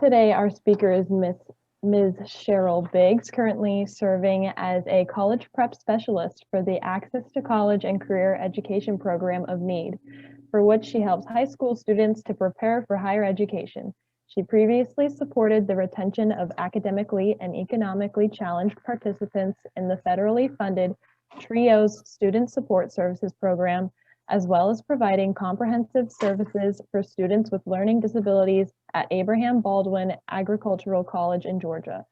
Today, our speaker is Ms. Cheryl Biggs, currently serving as a college prep specialist for the Access to College and Career Education program of NEED, for which she helps high school students to prepare for higher education. She previously supported the retention of academically and economically challenged participants in the federally funded TRIOS Student Support Services program, as well as providing comprehensive services for students with learning disabilities at Abraham Baldwin Agricultural College in Georgia.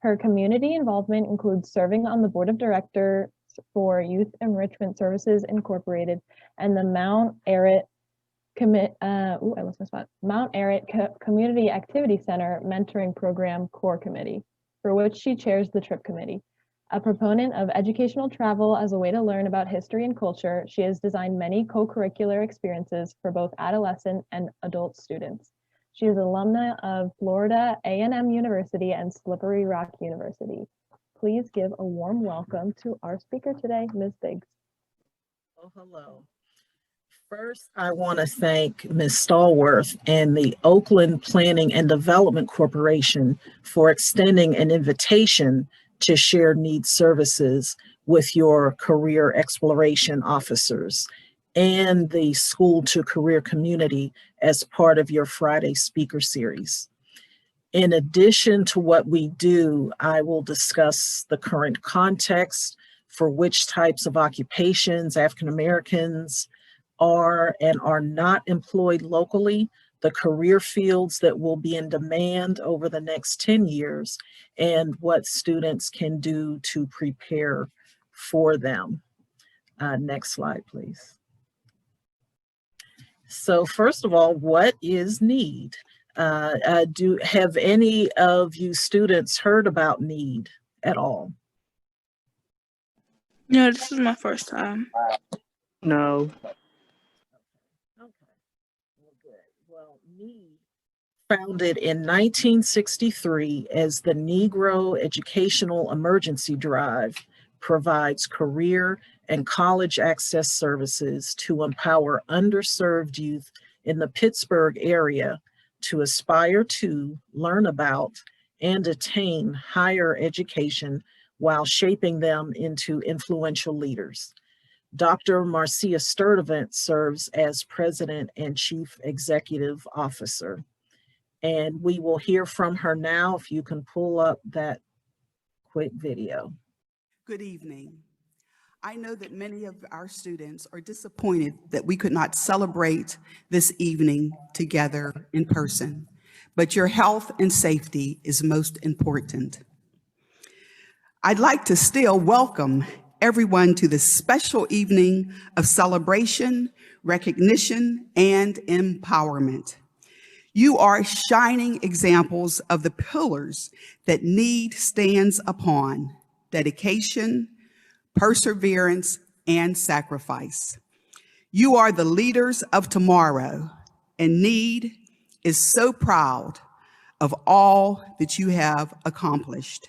Her community involvement includes serving on the board of directors for Youth Enrichment Services Incorporated and the Mount Arrett Community Activity Center Mentoring Program Core Committee, for which she chairs the TRIP Committee. A proponent of educational travel as a way to learn about history and culture, she has designed many co-curricular experiences for both adolescent and adult students. She is an alumna of Florida A&M University and Slippery Rock University. Please give a warm welcome to our speaker today, Ms. Biggs. Oh, hello. First, I want to thank Ms. Stallworth and the Oakland Planning and Development Corporation for extending an invitation to share NEED services with your career exploration officers and the school to career community as part of your Friday speaker series. In addition to what we do, I will discuss the current context for which types of occupations African Americans are and are not employed locally, the career fields that will be in demand over the next 10 years, and what students can do to prepare for them. Next slide, please. So first of all, what is NEED? Have any of you students heard about NEED at all? No, this is my first time. No. NEED, founded in 1963 as the Negro Educational Emergency Drive, provides career and college access services to empower underserved youth in the Pittsburgh area to aspire to, learn about, and attain higher education while shaping them into influential leaders. Dr. Marcia Sturdivant serves as President and Chief Executive Officer. And we will hear from her now, if you can pull up that quick video. Good evening. I know that many of our students are disappointed that we could not celebrate this evening together in person, but your health and safety is most important. I'd like to still welcome everyone to this special evening of celebration, recognition, and empowerment. You are shining examples of the pillars that NEED stands upon: dedication, perseverance, and sacrifice. You are the leaders of tomorrow, and NEED is so proud of all that you have accomplished.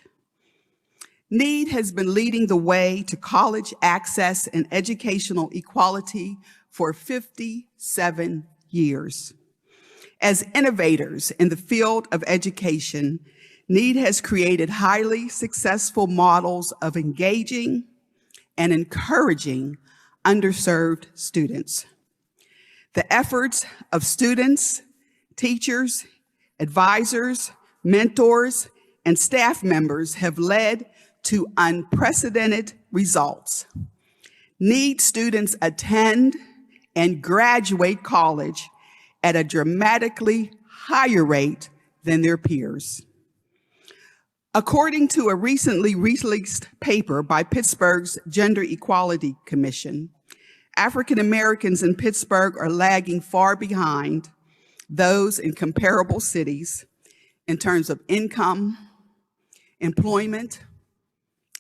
NEED has been leading the way to college access and educational equality for 57 years. As innovators in the field of education, NEED has created highly successful models of engaging and encouraging underserved students. The efforts of students, teachers, advisors, mentors, and staff members have led to unprecedented results. NEED students attend and graduate college at a dramatically higher rate than their peers. According to a recently released paper by Pittsburgh's Gender Equality Commission, African Americans in Pittsburgh are lagging far behind those in comparable cities in terms of income, employment,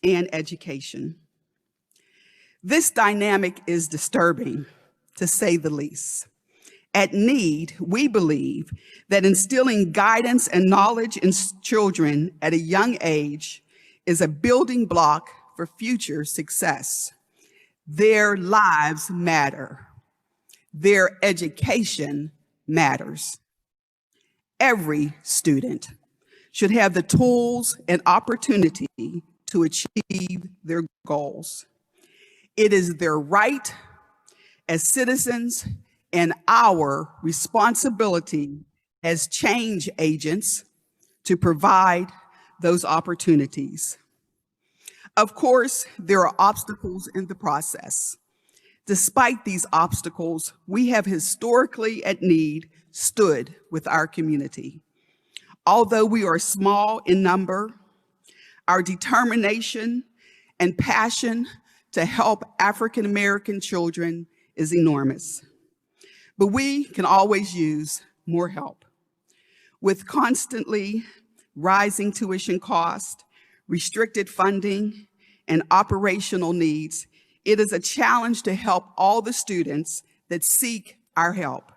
and education. This dynamic is disturbing, to say the least. At NEED, we believe that instilling guidance and knowledge in children at a young age is a building block for future success. Their lives matter. Their education matters. Every student should have the tools and opportunity to achieve their goals. It is their right as citizens and our responsibility as change agents to provide those opportunities. Of course, there are obstacles in the process. Despite these obstacles, we have historically at Need stood with our community. Although we are small in number, our determination and passion to help African American children is enormous. But we can always use more help. With constantly rising tuition costs, restricted funding, and operational needs, it is a challenge to help all the students that seek our help.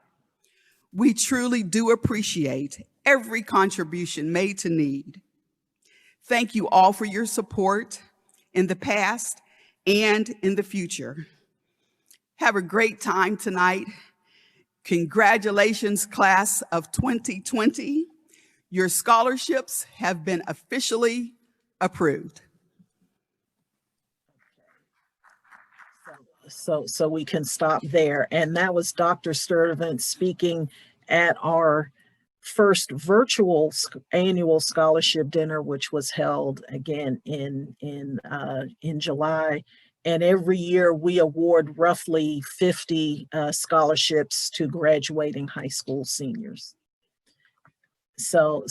We truly do appreciate every contribution made to Need. Thank you all for your support in the past and in the future. Have a great time tonight. Congratulations, class of 2020. Your scholarships have been officially approved. So we can stop there. And that was Dr. Sturtevant speaking at our first virtual annual scholarship dinner, which was held again in July. And every year we award roughly 50 scholarships to graduating high school seniors. So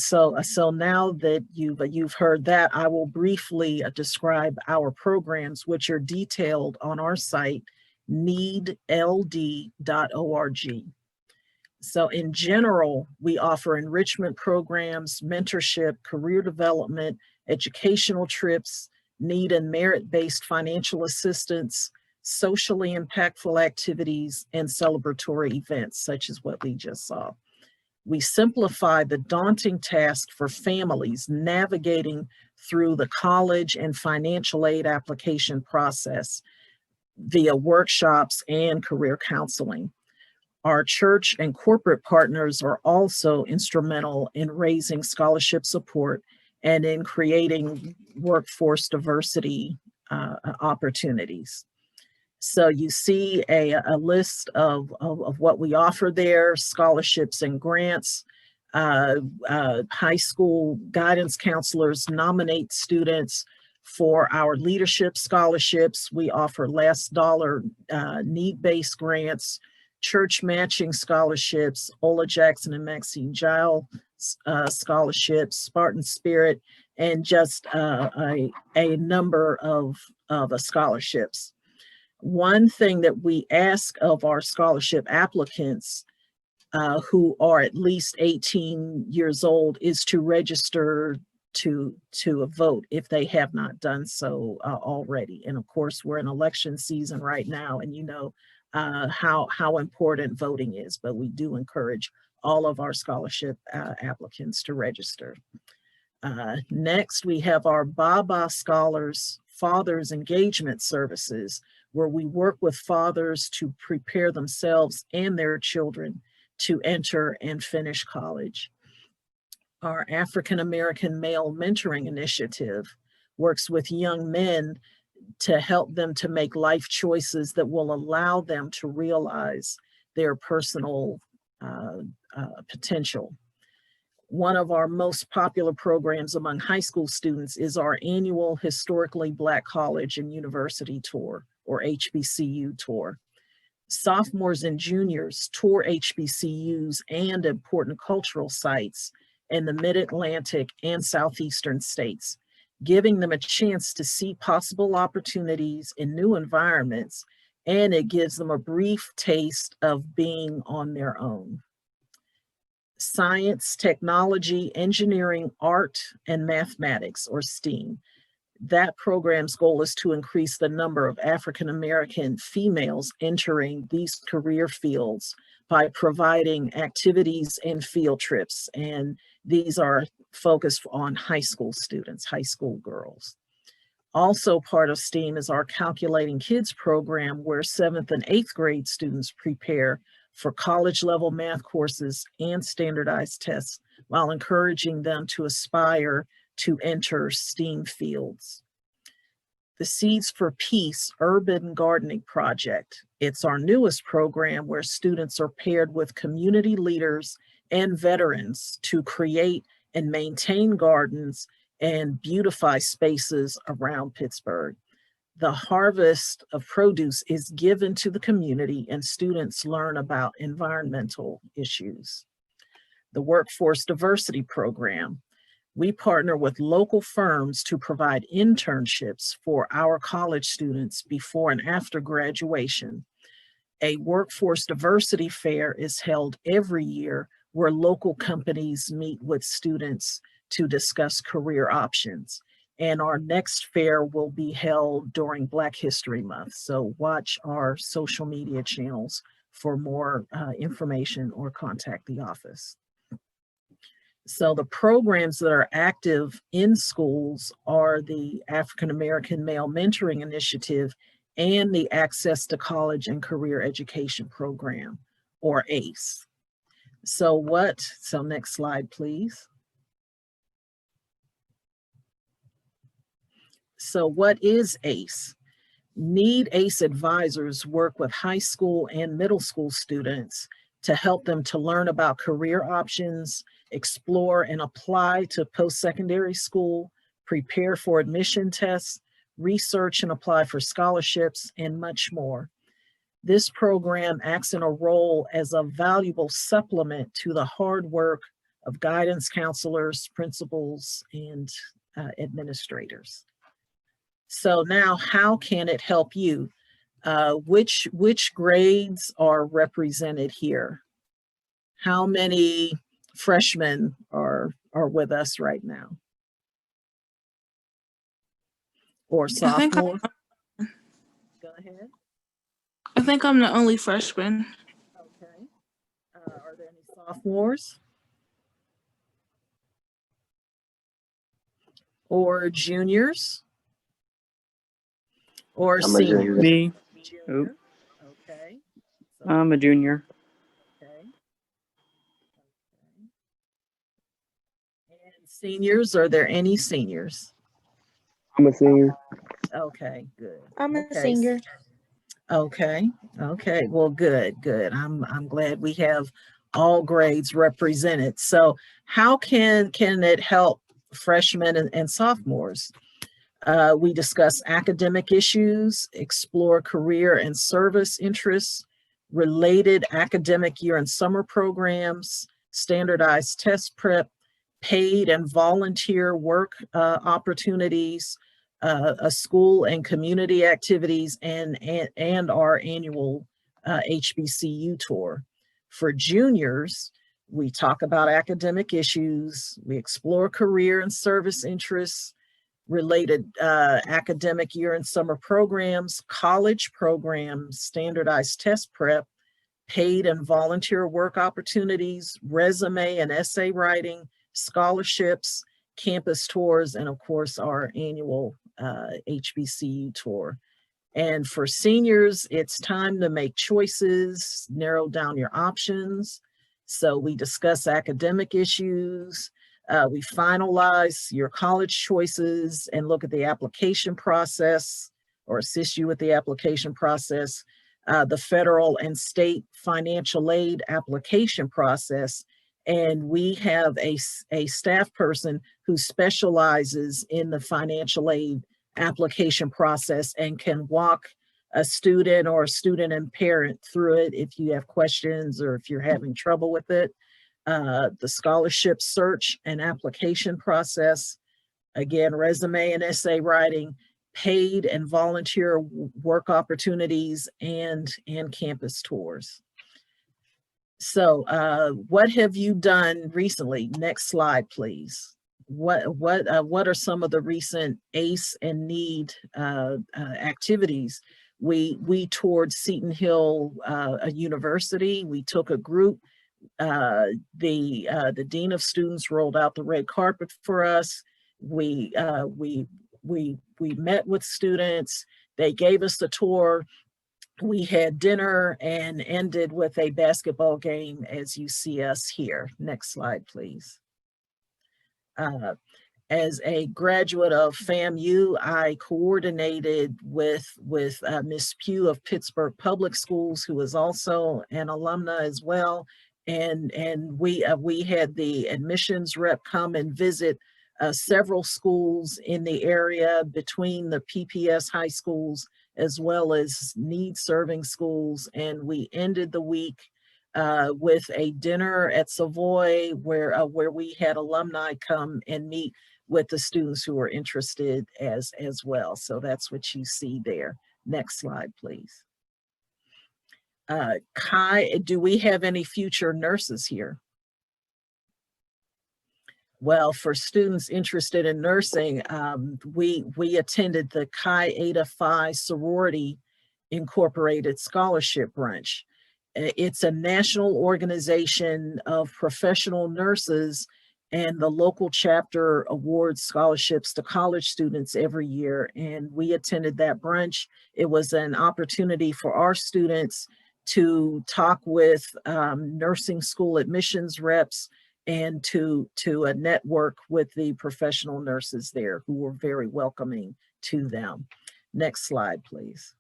now that you've heard that, I will briefly describe our programs, which are detailed on our site, needld.org. So in general, we offer enrichment programs, mentorship, career development, educational trips, need and merit-based financial assistance, socially impactful activities, and celebratory events, such as what we just saw. We simplify the daunting task for families navigating through the college and financial aid application process via workshops and career counseling. Our church and corporate partners are also instrumental in raising scholarship support and in creating workforce diversity opportunities. So you see a list of what we offer there: scholarships and grants. High school guidance counselors nominate students for our leadership scholarships. We offer last dollar need-based grants, church matching scholarships, Ola Jackson and Maxine Giles scholarships, Spartan Spirit, and just a number of scholarships. One thing that we ask of our scholarship applicants who are at least 18 years old is to register to vote if they have not done so already. And of course, we're in election season right now, and you know how important voting is, but we do encourage all of our scholarship applicants to register. Next, we have our Baba Scholars Fathers Engagement Services, where we work with fathers to prepare themselves and their children to enter and finish college. Our African American Male Mentoring Initiative works with young men to help them to make life choices that will allow them to realize their personal potential. One of our most popular programs among high school students is our annual Historically Black College and University Tour, or HBCU tour. Sophomores and juniors tour HBCUs and important cultural sites in the Mid-Atlantic and Southeastern states, giving them a chance to see possible opportunities in new environments, and it gives them a brief taste of being on their own. Science, technology, engineering, art, and mathematics, or STEAM. That program's goal is to increase the number of African American females entering these career fields by providing activities and field trips. And these are focused on high school students, high school girls. Also part of STEAM is our Calculating Kids program, where 7th and 8th grade students prepare for college level math courses and standardized tests while encouraging them to aspire to enter STEAM fields. The Seeds for Peace Urban Gardening Project. It's our newest program where students are paired with community leaders and veterans to create and maintain gardens and beautify spaces around Pittsburgh. The harvest of produce is given to the community and students learn about environmental issues. The Workforce Diversity Program. We partner with local firms to provide internships for our college students before and after graduation. A workforce diversity fair is held every year where local companies meet with students to discuss career options. And our next fair will be held during Black History Month. So watch our social media channels for more information or contact the office. So the programs that are active in schools are the African American Male Mentoring Initiative and the Access to College and Career Education Program, or ACE. So next slide, please. So what is ACE? Need ACE advisors work with high school and middle school students to help them to learn about career options, explore and apply to post-secondary school, prepare for admission tests, research and apply for scholarships, and much more. This program acts in a role as a valuable supplement to the hard work of guidance counselors, principals, and administrators. So now, how can it help you? Which grades are represented here? How many freshmen are with us right now? Or sophomore? Go ahead. I think I'm the only freshman. Okay. Are there any sophomores? Or juniors? Or I'm a junior. seniors? Me. Junior. Okay. So, I'm a junior. okay. And seniors, are there any seniors? I'm a senior. Okay, good. I'm a Okay. singer. Okay, well, good. I'm glad we have all grades represented. So how can it help freshmen and sophomores? We discuss academic issues, explore career and service interests, related academic year and summer programs, standardized test prep, paid and volunteer work opportunities, a school and community activities, and our annual HBCU tour. For juniors, we talk about academic issues, we explore career and service interests, related academic year and summer programs, college programs, standardized test prep, paid and volunteer work opportunities, resume and essay writing, scholarships, campus tours, and of course our annual HBCU tour. And for seniors, it's time to make choices, narrow down your options. So we discuss academic issues, we finalize your college choices and look at the application process or assist you with the application process, the federal and state financial aid application process. And we have a staff person who specializes in the financial aid application process and can walk a student or a student and parent through it if you have questions or if you're having trouble with it. The scholarship search and application process, again, resume and essay writing, paid and volunteer work opportunities, and campus tours. So what have you done recently? Next slide, please. What are some of the recent ACE and NEED activities? We toured Seton Hill a university. We took a group. The dean of students rolled out the red carpet for us. We met with students. They gave us the tour. We had dinner and ended with a basketball game, as you see us here. Next slide, please. As a graduate of FAMU, I coordinated with Ms. Pugh of Pittsburgh Public Schools, who is also an alumna as well. And we had the admissions rep come and visit several schools in the area between the PPS high schools as well as need-serving schools. And we ended the week with a dinner at Savoy where we had alumni come and meet with the students who are interested as well. So that's what you see there. Next slide, please. Kai, do we have any future nurses here? Well, for students interested in nursing, we attended the Chi Eta Phi Sorority Incorporated Scholarship Brunch. It's a national organization of professional nurses, and the local chapter awards scholarships to college students every year. And we attended that brunch. It was an opportunity for our students to talk with nursing school admissions reps and to network with the professional nurses there, who were very welcoming to them. Next slide, please.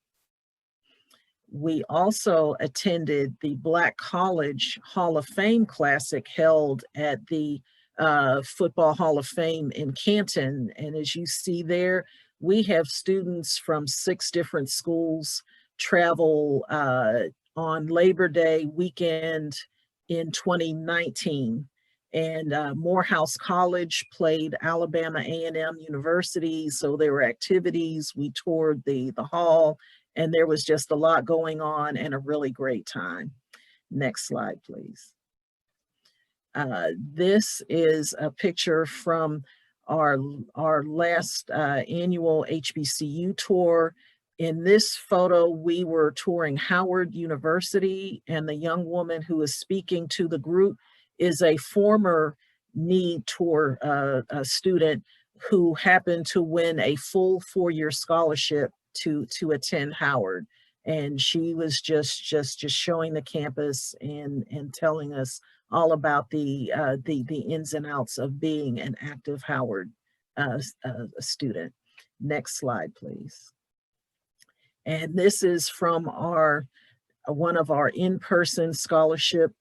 We also attended the Black College Hall of Fame Classic held at the Football Hall of Fame in Canton. And as you see there, we have students from 6 different schools travel on Labor Day weekend in 2019. And Morehouse College played Alabama A&M University. So there were activities. We toured the hall, and there was just a lot going on and a really great time. Next slide, please. This is a picture from our last annual HBCU tour. In this photo, we were touring Howard University, and the young woman who is speaking to the group is a former NEED tour student who happened to win a full 4-year scholarship to attend Howard. And she was just showing the campus and telling us all about the ins and outs of being an active Howard student. Next slide, please. And this is from one of our in-person scholarship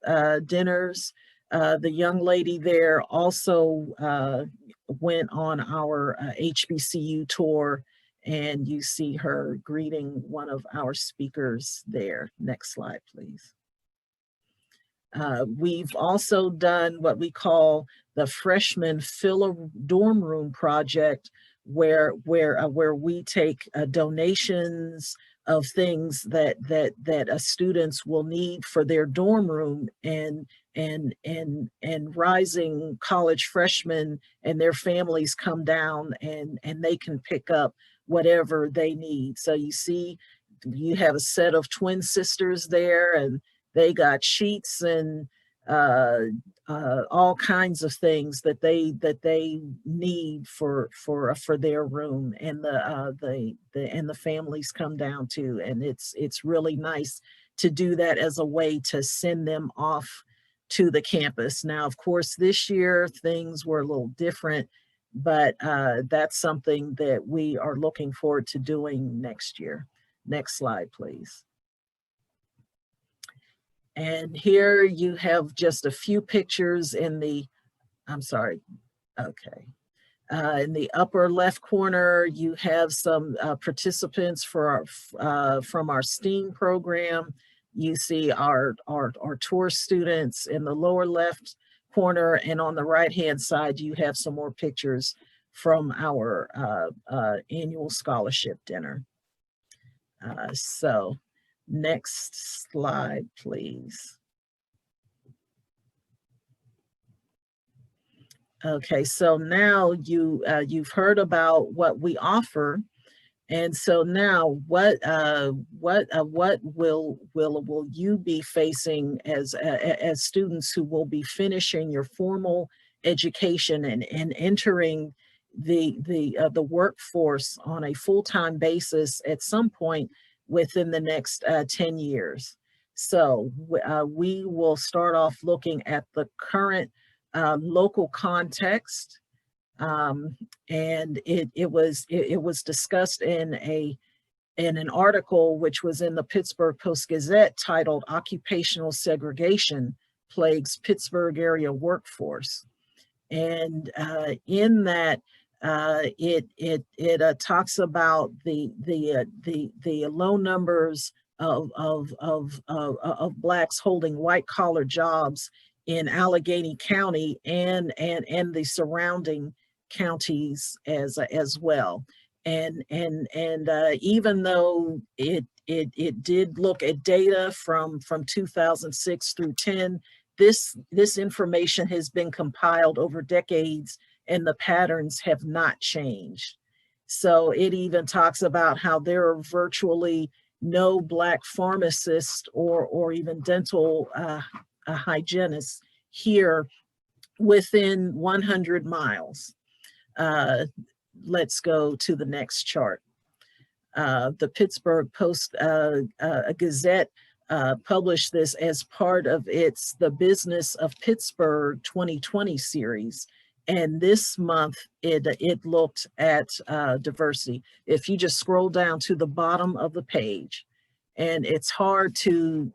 dinners. The young lady there also went on our HBCU tour, and you see her greeting one of our speakers there. Next slide, please. We've also done what we call the Freshman Fill a Dorm Room project, where we take donations of things that students will need for their dorm room, and rising college freshmen and their families come down and they can pick up whatever they need. So you see, you have a set of twin sisters there, and they got sheets and all kinds of things that they need for their room, and the families come down too. And it's really nice to do that as a way to send them off to the campus. Now, of course, this year things were a little different, but that's something that we are looking forward to doing next year. Next slide, please. And here you have just a few pictures in the, I'm sorry, okay. In the upper left corner, you have some participants for from our STEAM program. You see our tour students in the lower left corner, and on the right-hand side, you have some more pictures from our annual scholarship dinner. So next slide, please. Okay, so now you've heard about what we offer, and so now what will you be facing as students who will be finishing your formal education and entering the workforce on a full-time basis at some point within the next 10 years. So we will start off looking at the current local context, And it was discussed in an article which was in the Pittsburgh Post-Gazette titled "Occupational Segregation Plagues Pittsburgh Area Workforce." And in that, it talks about the low numbers of blacks holding white collar jobs in Allegheny County and the surrounding counties as well. And even though it did look at data from 2006 through 10, this information has been compiled over decades and the patterns have not changed. So it even talks about how there are virtually no Black pharmacists or even dental hygienists here within 100 miles. Let's go to the next chart. The Pittsburgh Post-Gazette published this as part of its The Business of Pittsburgh 2020 series. And this month, it looked at diversity. If you just scroll down to the bottom of the page, and it's hard to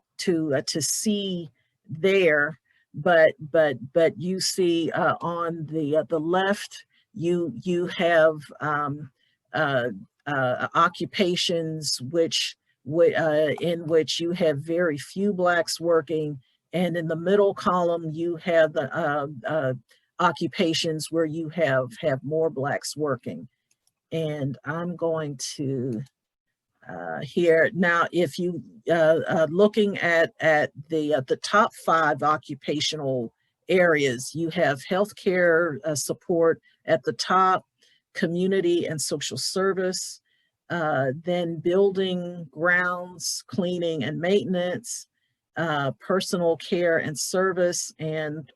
see there, but you see on the left, you have occupations in which you have very few Blacks working, and in the middle column you have the occupations where you have more Blacks working. And I'm going to here now, if you looking at the top 5 occupational areas, you have healthcare support at the top, community and social service, then building, grounds, cleaning and maintenance, personal care and service, and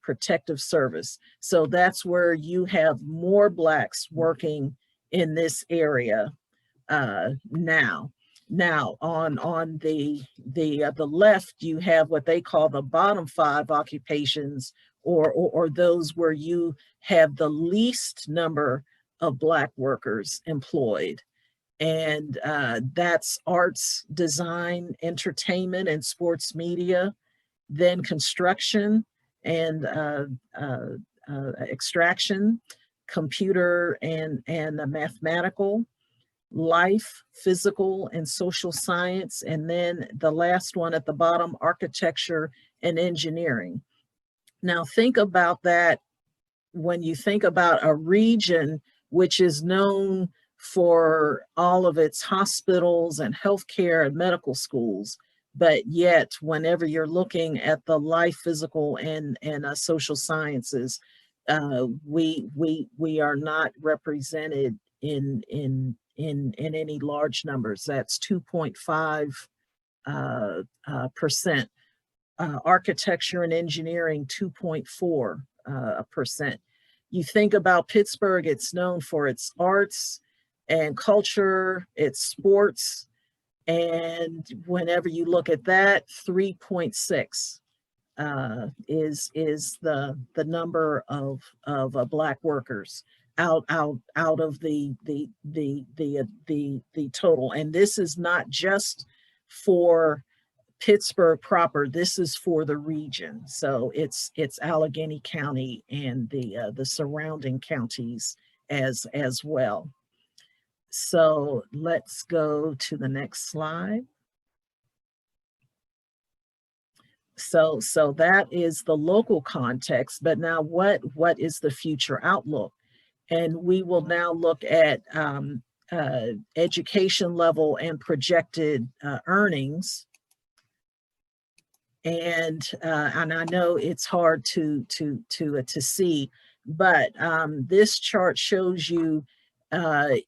protective service. So that's where you have more Blacks working in this area now. Now on the left, you have what they call the bottom 5 occupations, or those where you have the least number of Black workers employed. And that's arts, design, entertainment, and sports media, then construction and extraction, computer and mathematical, life, physical and social science, and then the last one at the bottom, architecture and engineering. Now think about that when you think about a region which is known for all of its hospitals and healthcare and medical schools, but yet whenever you're looking at the life, physical and social sciences, we are not represented in any large numbers. That's 2.5%. Architecture and engineering, 2.4%. You think about Pittsburgh, it's known for its arts and culture, its sports, and whenever you look at that, 3.6 is the number of Black workers out of the total. And this is not just for Pittsburgh proper, this is for the region. So it's Allegheny County and the surrounding counties as well. So let's go to the next slide. So that is the local context, but now what is the future outlook? And we will now look at education level and projected earnings. And I know it's hard to see, but this chart shows you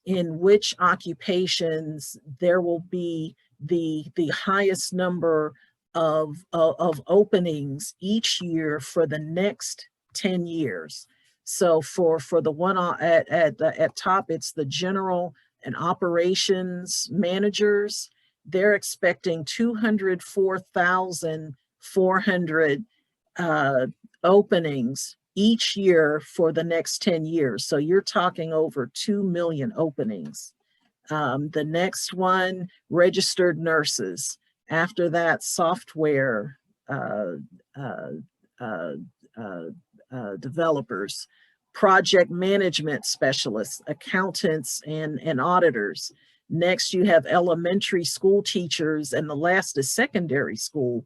in which occupations there will be the highest number of openings each year for the next 10 years. So for the one at top, it's the general and operations managers. They're expecting 204,400 openings each year for the next 10 years. So you're talking over 2 million openings. The next one, registered nurses. After that, software developers, project management specialists, accountants, and auditors. Next, you have elementary school teachers, and the last is secondary school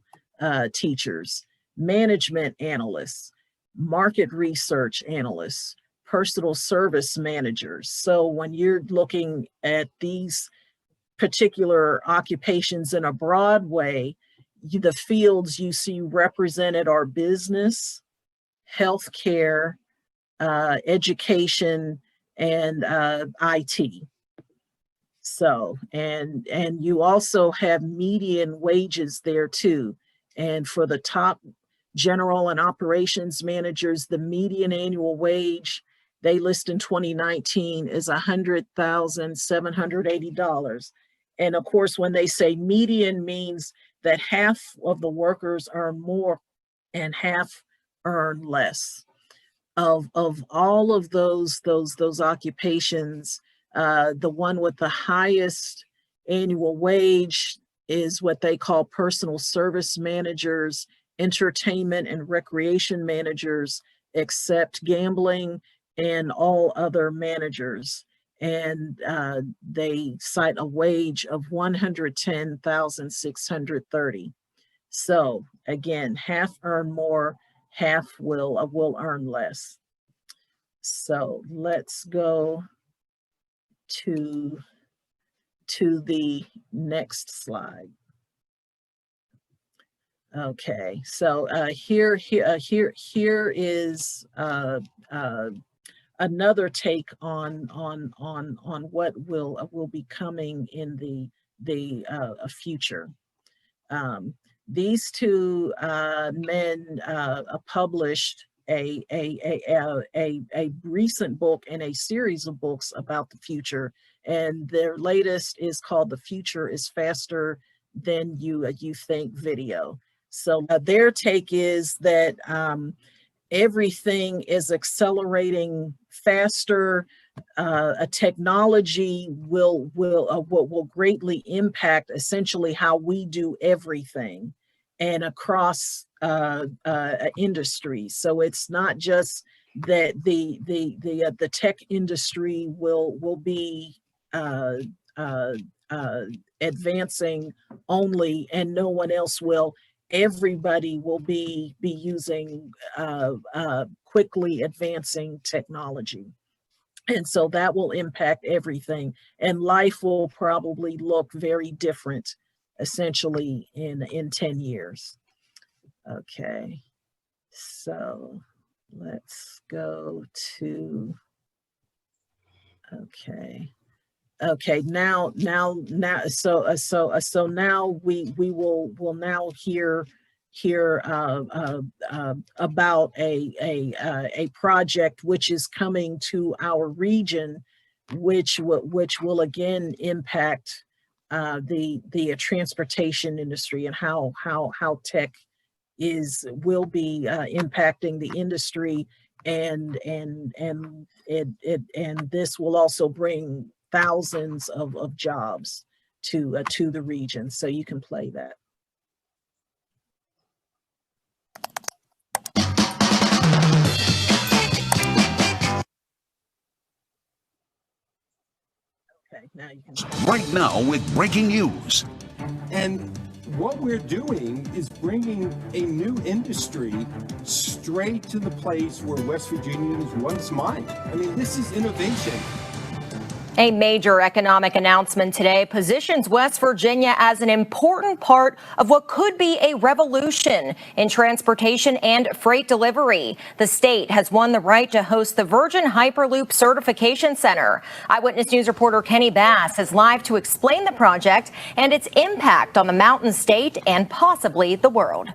teachers, management analysts, market research analysts, personal service managers. So when you're looking at these particular occupations in a broad way, the fields you see represented are business, healthcare, education, and IT. So, and you also have median wages there too. And for the top general and operations managers, the median annual wage they list in 2019 is $100,780. And of course, when they say median, means that half of the workers earn more and half earn less. Of all of those occupations, the one with the highest annual wage is what they call personal service managers, entertainment and recreation managers, except gambling and all other managers. And they cite a wage of $110,630. So again, half earn more, half will earn less. So let's go to the next slide. Okay, so here is another take on what will be coming in the future. These two men published a recent book and a series of books about the future, and their latest is called "The Future is Faster Than You Think" video. So their take is that everything is accelerating faster. A technology will greatly impact essentially how we do everything and across industries. So it's not just that the tech industry will be advancing only and no one else will. Everybody will be using quickly advancing technology. And so that will impact everything. And life will probably look very different, essentially, in 10 years. Okay, so let's go to, okay, now, so now we will now hear about a project which is coming to our region, which will again impact the transportation industry and how tech will be impacting the industry, and this will also bring thousands of jobs to the region. So you can play that. Okay, now you can. Right now with breaking news. And what we're doing is bringing a new industry straight to the place where West Virginians once mined. I mean, this is innovation. A major economic announcement today positions West Virginia as an important part of what could be a revolution in transportation and freight delivery. The state has won the right to host the Virgin Hyperloop Certification Center. Eyewitness News reporter Kenny Bass is live to explain the project and its impact on the Mountain State and possibly the world.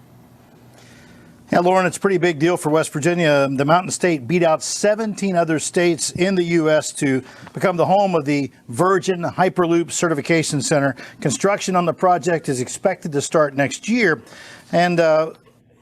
Yeah, Lauren, it's a pretty big deal for West Virginia. The Mountain State beat out 17 other states in the U.S. to become the home of the Virgin Hyperloop Certification Center. Construction on the project is expected to start next year, and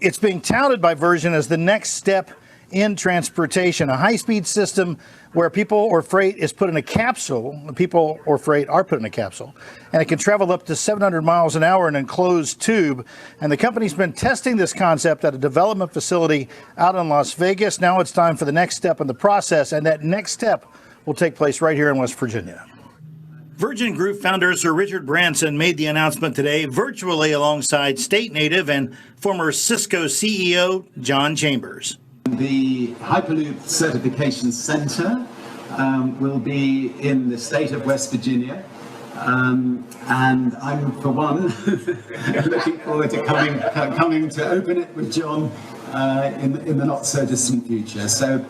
it's being touted by Virgin as the next step in transportation, a high-speed system where people or freight is put in a capsule. People or freight are put in a capsule, and it can travel up to 700 miles an hour in an enclosed tube. And the company's been testing this concept at a development facility out in Las Vegas. Now it's time for the next step in the process, and that next step will take place right here in West Virginia. Virgin Group founder Sir Richard Branson made the announcement today virtually alongside state native and former Cisco CEO John Chambers. The Hyperloop Certification Center will be in the state of West Virginia. And I'm, for one, looking forward to coming to open it with John in the not so distant future. So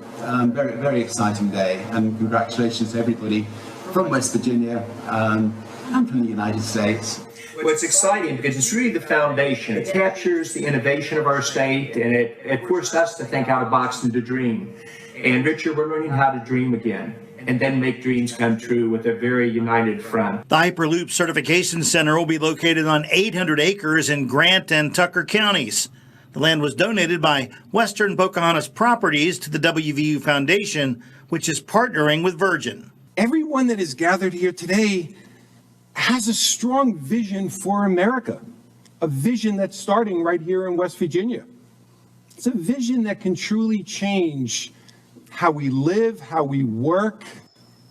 very, very exciting day, and congratulations to everybody from West Virginia and from the United States. Well, it's exciting because it's really the foundation. It captures the innovation of our state, and it forced us to think out of the box and to dream. And Richard, we're learning how to dream again and then make dreams come true with a very united front. The Hyperloop Certification Center will be located on 800 acres in Grant and Tucker counties. The land was donated by Western Pocahontas Properties to the WVU Foundation, which is partnering with Virgin. Everyone that is gathered here today has a strong vision for America, a vision that's starting right here in West Virginia. It's a vision that can truly change how we live, how we work,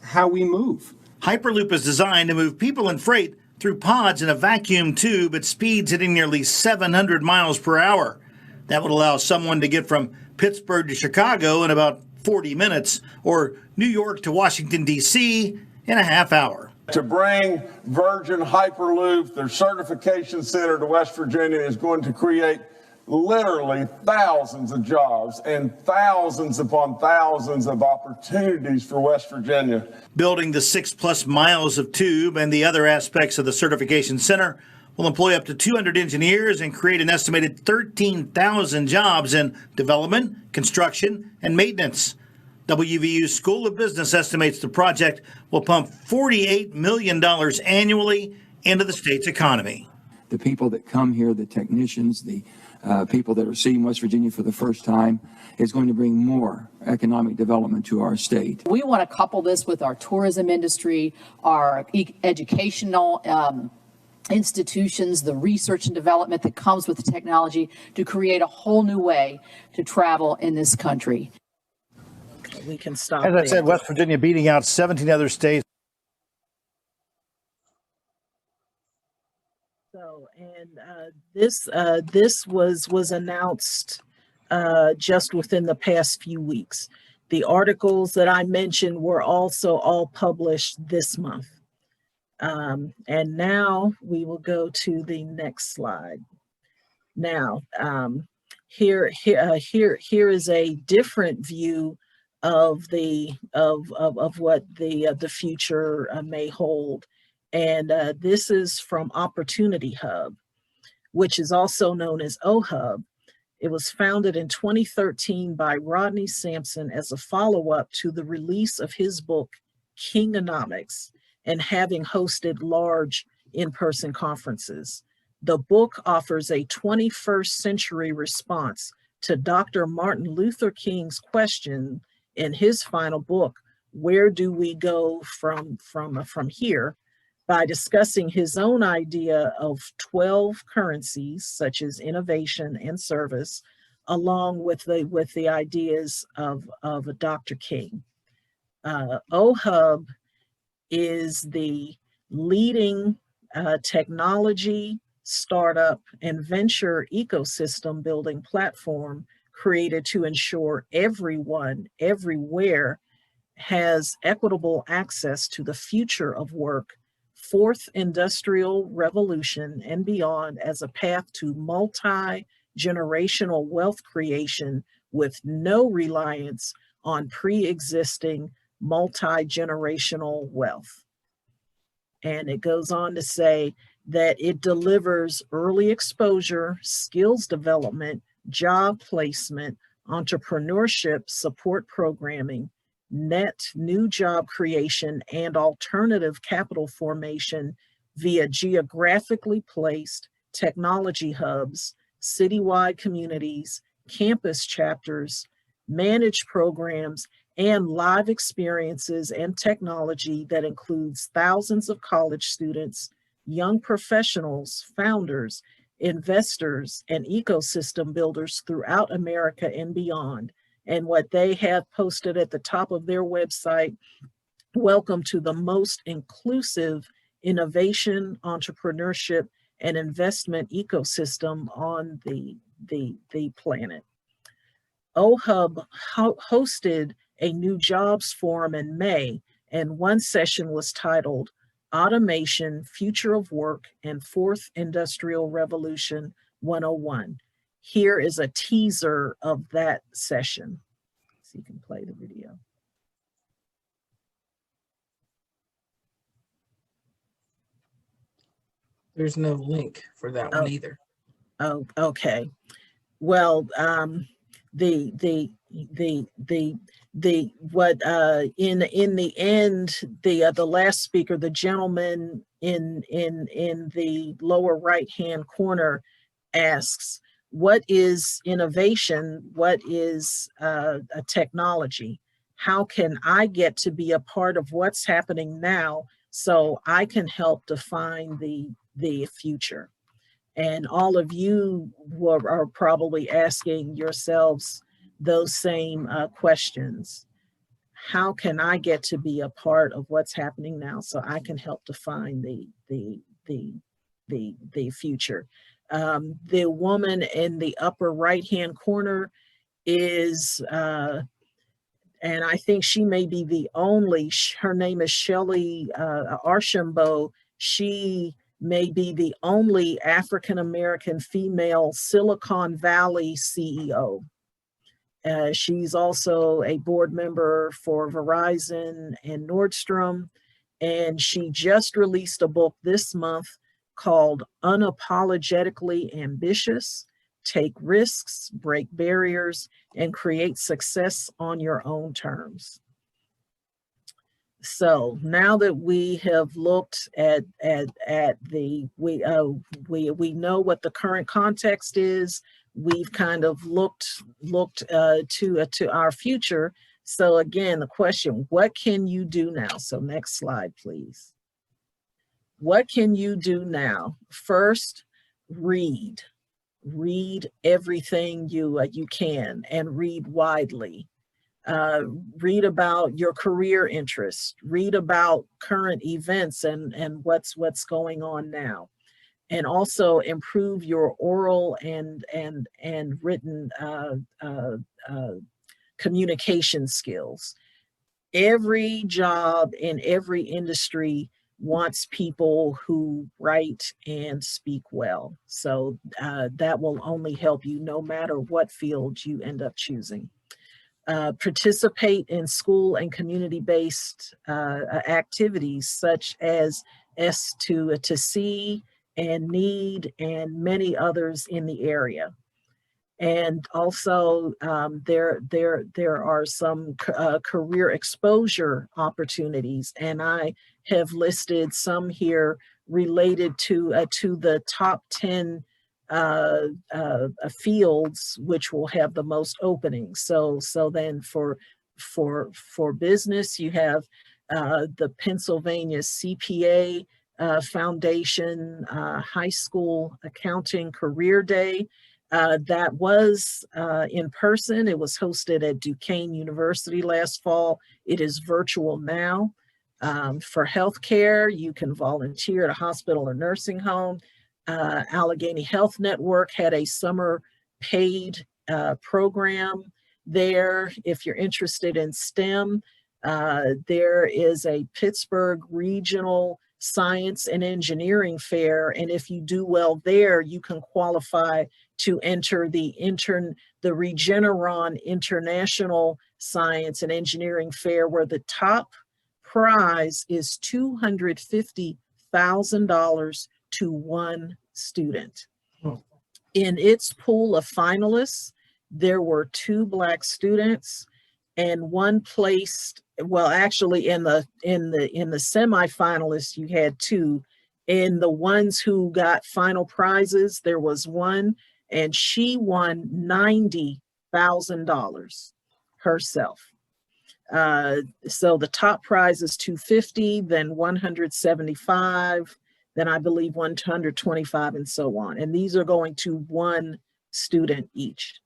how we move. Hyperloop is designed to move people and freight through pods in a vacuum tube at speeds hitting nearly 700 miles per hour. That would allow someone to get from Pittsburgh to Chicago in about 40 minutes, or New York to Washington, D.C. in a half hour. To bring Virgin Hyperloop, their certification center, to West Virginia is going to create literally thousands of jobs and thousands upon thousands of opportunities for West Virginia. Building the 6+ miles of tube and the other aspects of the certification center will employ up to 200 engineers and create an estimated 13,000 jobs in development, construction, and maintenance. WVU's School of Business estimates the project will pump $48 million annually into the state's economy. The people that come here, the technicians, the people that are seeing West Virginia for the first time, is going to bring more economic development to our state. We want to couple this with our tourism industry, our educational institutions, the research and development that comes with the technology to create a whole new way to travel in this country. We can stop. As I said, West Virginia beating out 17 other states. So, and this was announced just within the past few weeks. The articles that I mentioned were also all published this month. And now we will go to the next slide. Now, here is a different view of what the future may hold, and this is from Opportunity Hub, which is also known as OHUB. It was founded in 2013 by Rodney Sampson as a follow-up to the release of his book Kingonomics, and having hosted large in-person conferences. The book offers a 21st century response to Dr. Martin Luther King's question in his final book, Where Do We Go from Here?, by discussing his own idea of 12 currencies, such as innovation and service, along with the ideas of Dr. King. OHUB is the leading technology, startup, and venture ecosystem building platform created to ensure everyone, everywhere, has equitable access to the future of work, fourth industrial revolution and beyond, as a path to multi-generational wealth creation with no reliance on pre-existing multi-generational wealth. And it goes on to say that it delivers early exposure, skills development, job placement, entrepreneurship support programming, net new job creation, and alternative capital formation via geographically placed technology hubs, citywide communities, campus chapters, manage programs, and live experiences and technology that includes thousands of college students, young professionals, founders, investors, and ecosystem builders throughout America and beyond. And what they have posted at the top of their website, welcome to the most inclusive innovation, entrepreneurship, and investment ecosystem on the planet. OHUB hosted a new jobs forum in May, and one session was titled Automation, Future of Work, and Fourth Industrial Revolution 101. Here is a teaser of that session. So you can play the video. There's no link for that one either. Oh, okay. Well, in the end, the last speaker, the gentleman in the lower right hand corner, asks, what is innovation? What is a technology? How can I get to be a part of what's happening now so I can help define the future? And all of you are probably asking yourselves those same questions. How can I get to be a part of what's happening now so I can help define the future? The woman in the upper right-hand corner is, and I think she may be the only, her name is Shelley Archambault. She may be the only African-American female Silicon Valley CEO. She's also a board member for Verizon and Nordstrom, and she just released a book this month called Unapologetically Ambitious: Take Risks, Break Barriers, and Create Success on Your Own Terms. So now that we have looked at we know what the current context is. We've kind of looked to our future. So again, the question, what can you do now? So next slide, please. What can you do now? First, read everything you can, and read widely. Read about your career interests, read about current events and what's going on now, and also improve your oral and written communication skills. Every job in every industry wants people who write and speak well. So that will only help you no matter what field you end up choosing. Participate in school and community-based activities such as S2C and NEED and many others in the area. And also there are some career exposure opportunities, and I have listed some here related to the top 10 fields which will have the most openings. So then for business, you have the Pennsylvania CPA Foundation High School Accounting Career Day. That was in person. It was hosted at Duquesne University last fall. It is virtual now. For healthcare, you can volunteer at a hospital or nursing home. Allegheny Health Network had a summer paid program there. If you're interested in STEM, there is a Pittsburgh Regional Science and Engineering Fair, and if you do well there, you can qualify to enter the Regeneron International Science and Engineering Fair, where the top prize is $250,000 to one student. In its pool of finalists, there were 2 Black students, and one placed, well, actually in the semifinalists, you had 2. In the ones who got final prizes, there was one, and she won $90,000. herself. So the top prize is $250, then $175, then I believe $125, and so on. And these are going to one student each.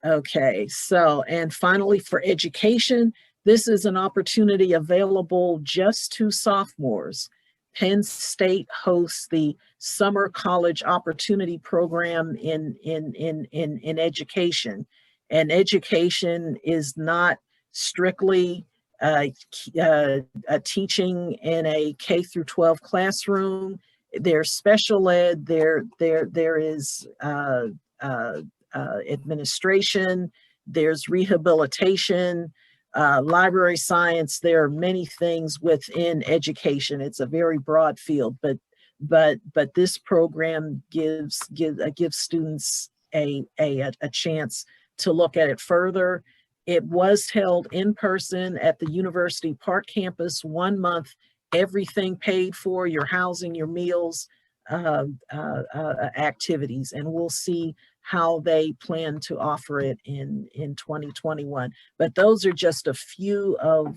Okay, so, and finally for education, this is an opportunity available just to sophomores. Penn State hosts the Summer College Opportunity Program in education. And education is not strictly teaching in a K through 12 classroom. There's special ed, there is administration, there's rehabilitation, library science. There are many things within education. It's a very broad field, but this program gives students a chance to look at it further. It was held in person at the University Park campus, 1 month, everything paid for, your housing, your meals, activities, and we'll see how they plan to offer it in 2021. But those are just a few of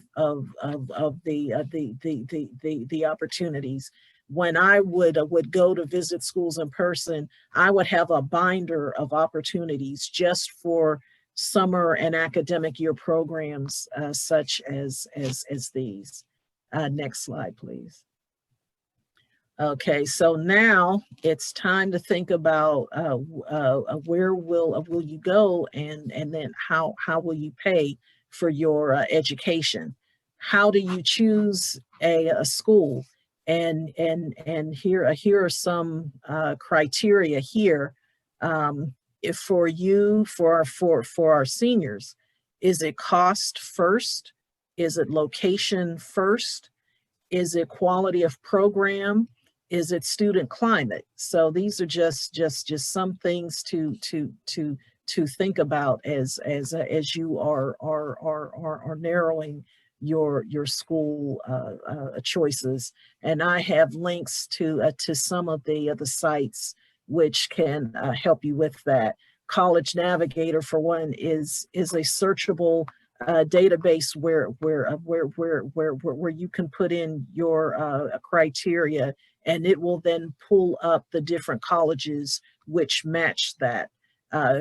the opportunities. When I would go to visit schools in person, I would have a binder of opportunities just for summer and academic year programs such as these. Next slide, please. Okay, so now it's time to think about where will you go, and then how will you pay for your education? How do you choose a school? And here are some criteria here. If for our seniors, is it cost first? Is it location first? Is it quality of program? Is it student climate? So these are just some things to think about as you are narrowing your school choices. And I have links to some of the sites which can help you with that. College Navigator, for one, is a searchable database where you can put in your criteria, and it will then pull up the different colleges which match that.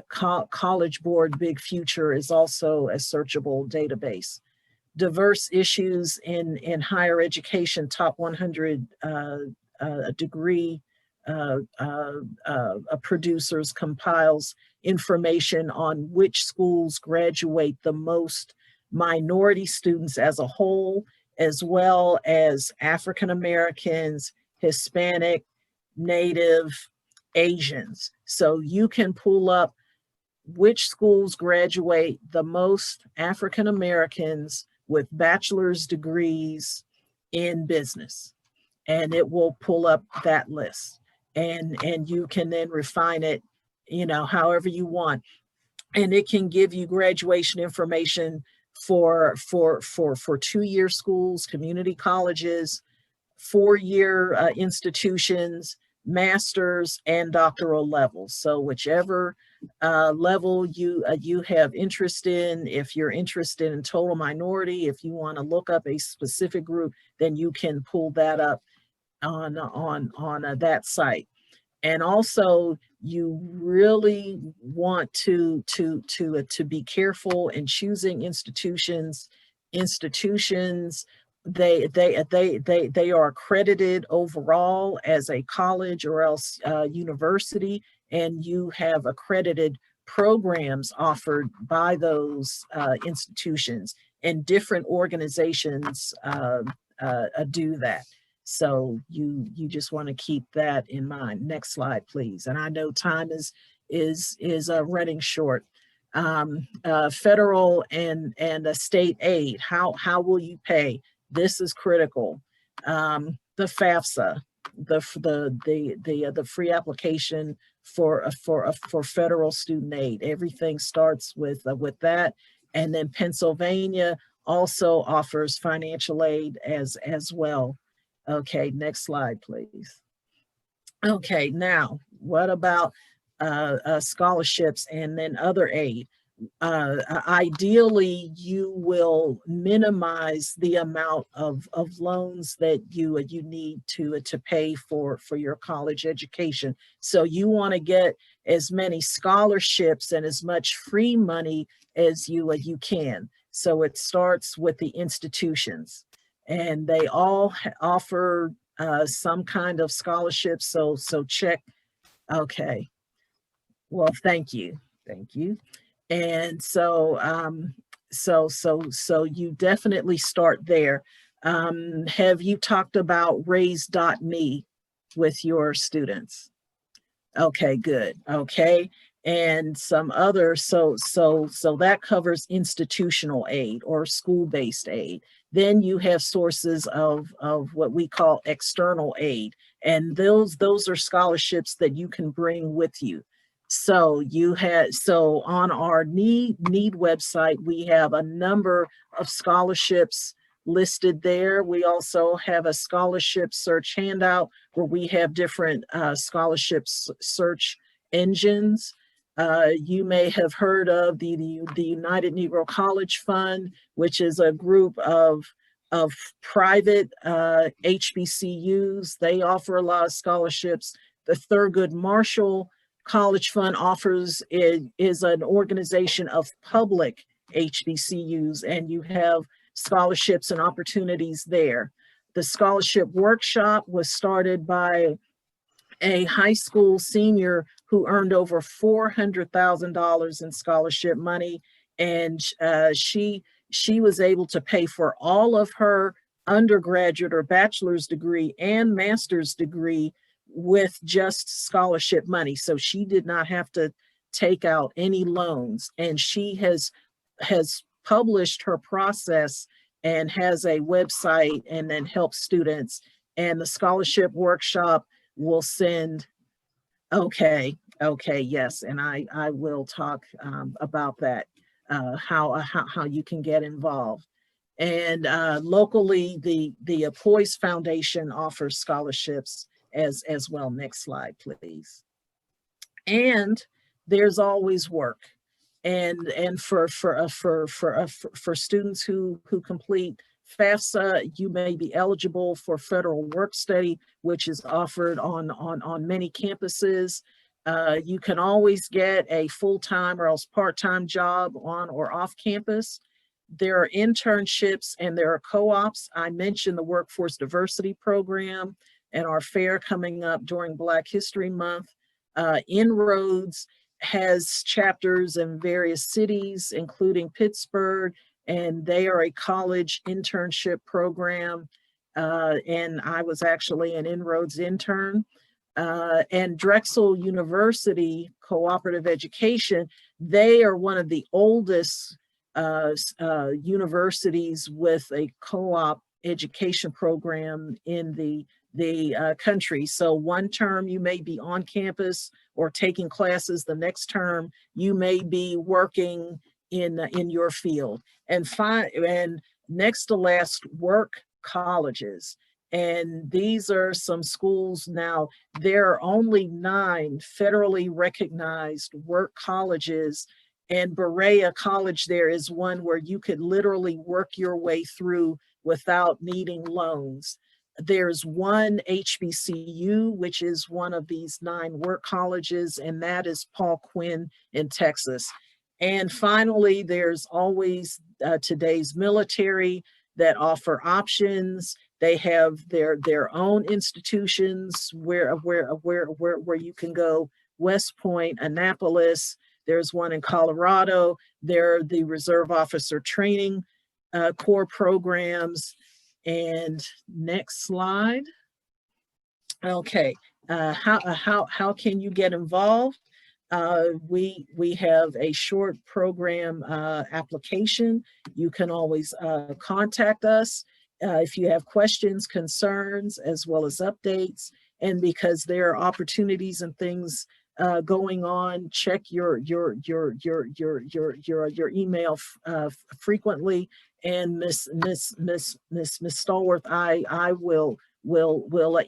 College Board Big Future is also a searchable database. Diverse Issues in Higher Education, Top 100 degree producers compiles information on which schools graduate the most minority students as a whole, as well as African Americans, Hispanic, Native, Asians. So you can pull up which schools graduate the most African Americans with bachelor's degrees in business, and it will pull up that list. And you can then refine it, however you want. And it can give you graduation information for 2-year schools, community colleges, 4-year institutions, master's and doctoral levels. So whichever level you have interest in, if you're interested in total minority, if you want to look up a specific group, then you can pull that up on that site. And also, you really want to be careful in choosing institutions. They are accredited overall as a college or else university, and you have accredited programs offered by those institutions, and different organizations do that. So you just want to keep that in mind. Next slide, please. And I know time is running short. Federal and state aid. How will you pay? This is critical. The FAFSA, the free application for federal student aid. Everything starts with that, and then Pennsylvania also offers financial aid as well. Okay, next slide, please. Okay, now what about scholarships and then other aid? ideally you will minimize the amount of loans that you need to pay for your college education. So you want to get as many scholarships and as much free money as you can. So it starts with the institutions, and they all offer some kind of scholarship. So check. Okay. Well, thank you. Thank you. And so so you definitely start there. Have you talked about raise.me with your students? Okay, good. Okay. And some other, so that covers institutional aid or school-based aid. Then you have sources of what we call external aid. And those are scholarships that you can bring with you. So so on our need website, we have a number of scholarships listed there. We also have a scholarship search handout where we have different scholarships search engines. You may have heard of the United Negro College Fund, which is a group of private HBCUs. They offer a lot of scholarships. The Thurgood Marshall College Fund is an organization of public HBCUs, and you have scholarships and opportunities there. The scholarship workshop was started by a high school senior who earned over $400,000 in scholarship money, and she was able to pay for all of her undergraduate or bachelor's degree and master's degree with just scholarship money. So she did not have to take out any loans, and she has published her process and has a website and then helps students. And the scholarship workshop will send, okay, yes, and I will talk about that, how you can get involved. And locally, the Poise Foundation offers scholarships as well. Next slide, please. And there's always work. And for students who complete FAFSA, you may be eligible for federal work study, which is offered on many campuses. You can always get a full-time or else part-time job on or off campus. There are internships and there are co-ops. I mentioned the Workforce Diversity Program and our fair coming up during Black History Month. Inroads has chapters in various cities, including Pittsburgh, and they are a college internship program. And I was actually an Inroads intern. And Drexel University Cooperative Education, they are one of the oldest universities with a co-op education program in the country. So one term you may be on campus or taking classes, the next term you may be working in your field. And next to last, work colleges. And these are some schools now. There are only 9 federally recognized work colleges, and Berea College there is one where you could literally work your way through without needing loans. There's one HBCU, which is one of these 9 work colleges, and that is Paul Quinn in Texas. And finally, there's always today's military that offer options. They have their own institutions where you can go. West Point, Annapolis. There's one in Colorado. There are the Reserve Officer Training Corps programs. And next slide. Okay, how can you get involved? We have a short program application. You can always contact us if you have questions, concerns, as well as updates. And because there are opportunities and things going on, check your email frequently. And Miss Stallworth, I will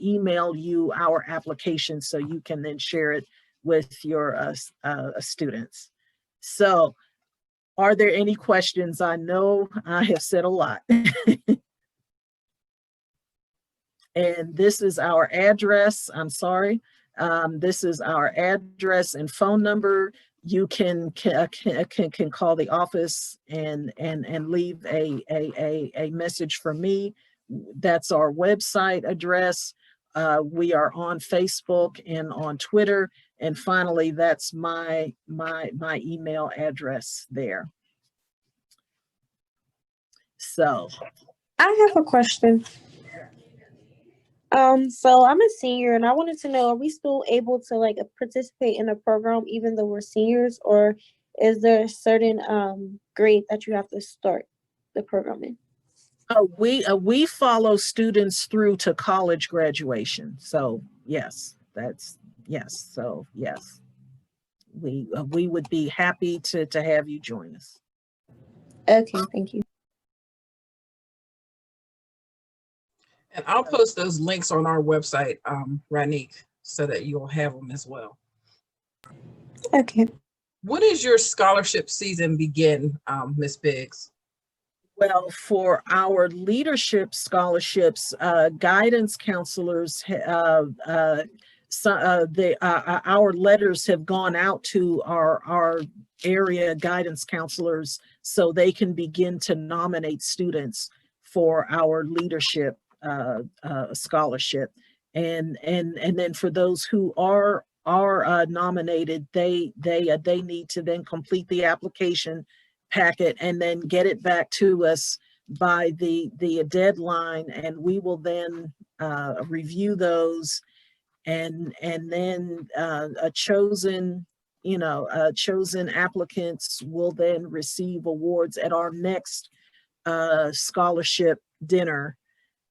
email you our application so you can then share it with your students. So Are there any questions? I know I have said a lot. And this is our address. I'm sorry. This is our address and phone number. You can call the office and leave a message for me. That's our website address. We are on Facebook and on Twitter. And finally, that's my email address there. So I have a question. So I'm a senior and I wanted to know, are we still able to like participate in a program even though we're seniors, or is there a certain grade that you have to start the program in? We follow students through to college graduation. So yes, yes. So yes, we would be happy to have you join us. Okay, thank you. And I'll post those links on our website, Ranique, so that you'll have them as well. Okay. When does your scholarship season begin, Ms. Biggs? Well, for our leadership scholarships, guidance counselors, our letters have gone out to our area guidance counselors so they can begin to nominate students for our leadership scholarship, and then for those who are nominated, they need to then complete the application packet and then get it back to us by the deadline, and we will then review those, and then chosen applicants will then receive awards at our next scholarship dinner,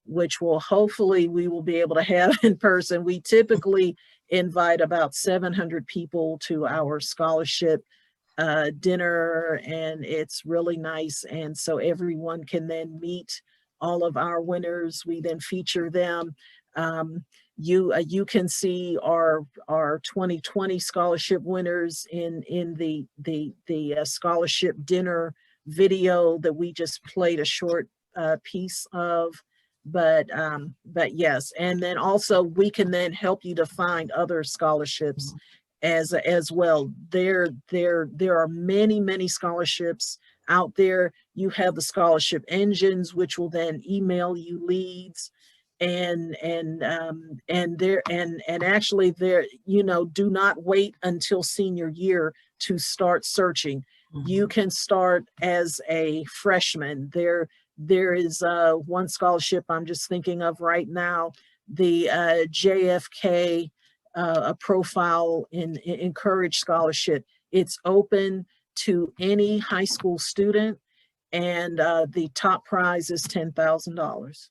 which will hopefully we will be able to have in person. We typically invite about 700 people to our scholarship dinner, and it's really nice. And so everyone can then meet all of our winners. We then feature them. You can see our 2020 scholarship winners in the scholarship dinner video that we just played a short piece of. But yes, and then also we can then help you to find other scholarships as well. There are many scholarships out there. You have the scholarship engines, which will then email you leads, and actually there, do not wait until senior year to start searching. You can start as a freshman. There is one scholarship I'm just thinking of right now, the JFK a profile in Encourage scholarship. It's open to any high school student, and the top prize is $10,000.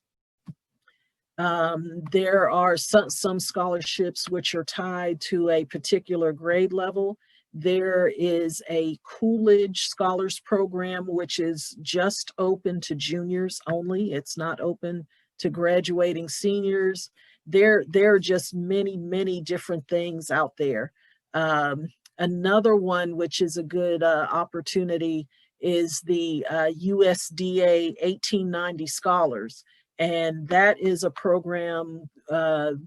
There are some scholarships which are tied to a particular grade level. There is a Coolidge Scholars Program, which is just open to juniors only. It's not open to graduating seniors. There are just many different things out there. Another one, which is a good opportunity, is the USDA 1890 Scholars. And that is a program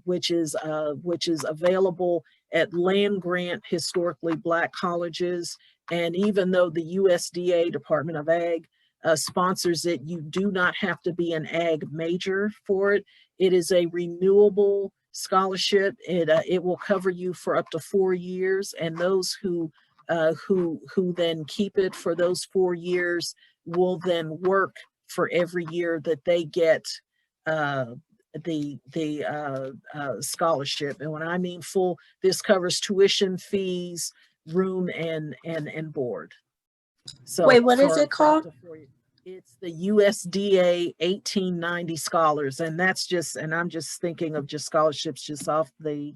which is available at land-grant historically Black colleges. And even though the USDA Department of Ag sponsors it, you do not have to be an ag major for it. It is a renewable scholarship. It will cover you for up to 4 years, and those who then keep it for those 4 years will then work for every year that they get the scholarship. And when I mean full, this covers tuition, fees, room, and board. So wait, what is it called? It's the USDA 1890 Scholars, and that's just, and I'm just thinking of just scholarships just off the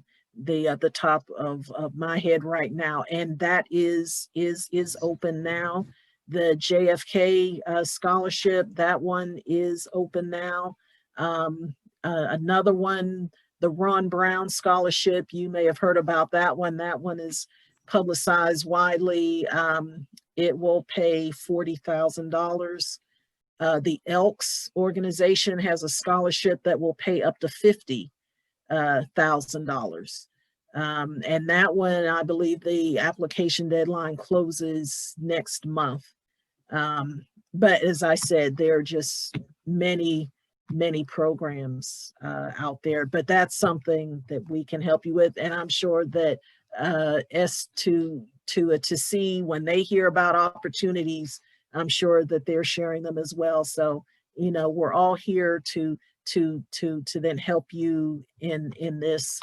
top of my head right now, and that is open now. The JFK scholarship, that one is open now. Another one, the Ron Brown scholarship, you may have heard about that one. That one is publicized widely. It will pay $40,000. The Elks organization has a scholarship that will pay up to $50,000. And that one, I believe the application deadline closes next month. But as I said, there are just many programs out there, but that's something that we can help you with. And I'm sure that S2C, when they hear about opportunities, I'm sure that they're sharing them as well. So, you know, we're all here to then help you in this